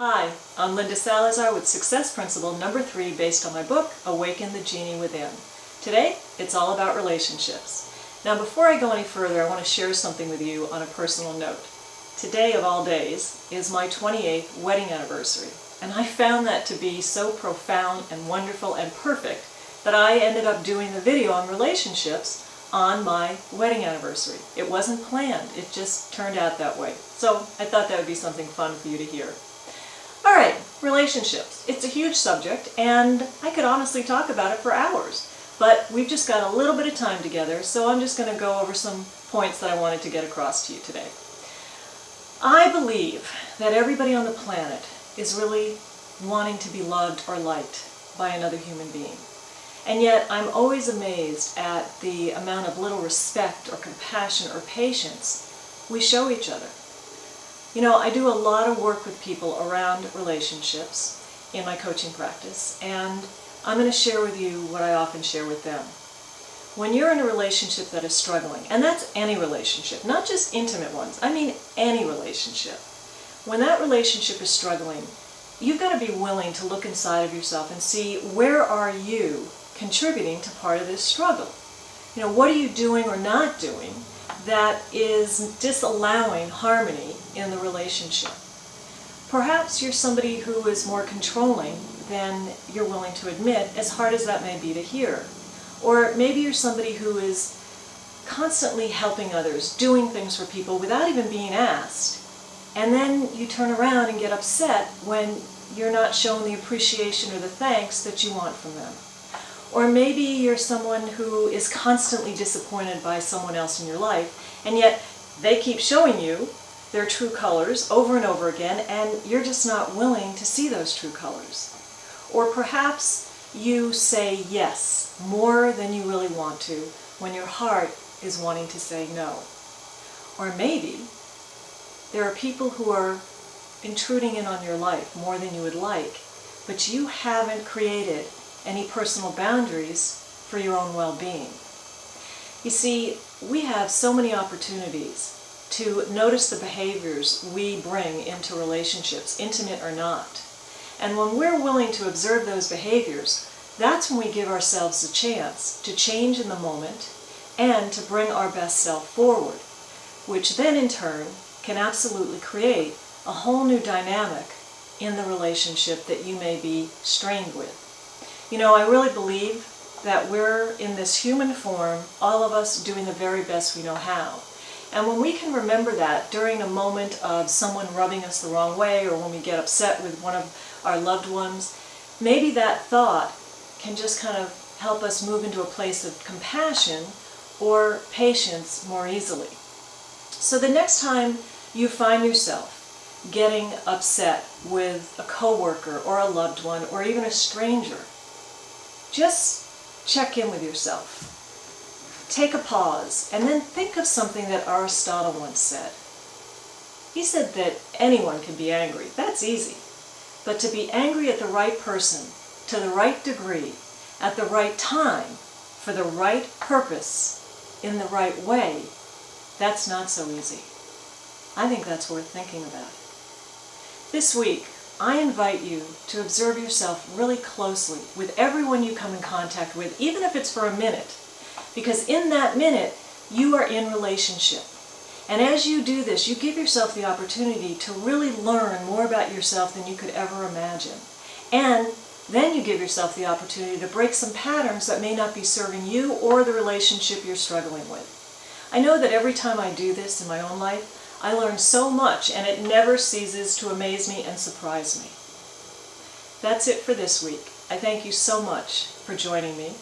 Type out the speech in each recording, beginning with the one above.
Hi, I'm Linda Salazar with Success Principle number 3 based on my book, Awaken, the Genie Within. Today, it's all about relationships. Now before I go any further, I want to share something with you on a personal note. Today of all days is my 28th wedding anniversary, and I found that to be so profound and wonderful and perfect that I ended up doing the video on relationships on my wedding anniversary. It wasn't planned, it just turned out that way. So I thought that would be something fun for you to hear. Alright, relationships. It's a huge subject and I could honestly talk about it for hours, but we've just got a little bit of time together, so I'm just going to go over some points that I wanted to get across to you today. I believe that everybody on the planet is really wanting to be loved or liked by another human being. And yet I'm always amazed at the amount of little respect or compassion or patience we show each other. You know, I do a lot of work with people around relationships in my coaching practice, and I'm going to share with you what I often share with them. When you're in a relationship that is struggling, and that's any relationship, not just intimate ones, I mean any relationship. When that relationship is struggling, you've got to be willing to look inside of yourself and see, where are you contributing to part of this struggle? You know, what are you doing or not doing that is disallowing harmony in the relationship? Perhaps you're somebody who is more controlling than you're willing to admit, as hard as that may be to hear. Or maybe you're somebody who is constantly helping others, doing things for people without even being asked, and then you turn around and get upset when you're not shown the appreciation or the thanks that you want from them. Or maybe you're someone who is constantly disappointed by someone else in your life, and yet they keep showing you their true colors over and over again, and you're just not willing to see those true colors. Or perhaps you say yes more than you really want to when your heart is wanting to say no. Or maybe there are people who are intruding in on your life more than you would like, but you haven't created any personal boundaries for your own well-being. You see, we have so many opportunities to notice the behaviors we bring into relationships, intimate or not. And when we're willing to observe those behaviors, that's when we give ourselves a chance to change in the moment and to bring our best self forward, which then in turn can absolutely create a whole new dynamic in the relationship that you may be strained with. You know, I really believe that we're in this human form, all of us doing the very best we know how. And when we can remember that during a moment of someone rubbing us the wrong way, or when we get upset with one of our loved ones, maybe that thought can just kind of help us move into a place of compassion or patience more easily. So the next time you find yourself getting upset with a coworker or a loved one or even a stranger, just check in with yourself. Take a pause and then think of something that Aristotle once said. He said that anyone can be angry. That's easy. But to be angry at the right person, to the right degree, at the right time, for the right purpose, in the right way, that's not so easy. I think that's worth thinking about. This week, I invite you to observe yourself really closely with everyone you come in contact with, even if it's for a minute, because in that minute, you are in relationship. And as you do this, you give yourself the opportunity to really learn more about yourself than you could ever imagine. And then you give yourself the opportunity to break some patterns that may not be serving you or the relationship you're struggling with. I know that every time I do this in my own life, I learn so much, and it never ceases to amaze me and surprise me. That's it for this week. I thank you so much for joining me.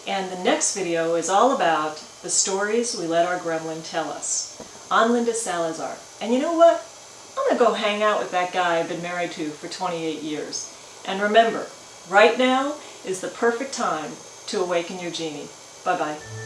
And the next video is all about the stories we let our gremlin tell us. I'm Linda Salazar. And you know what? I'm going to go hang out with that guy I've been married to for 28 years. And remember, right now is the perfect time to awaken your genie. Bye-bye.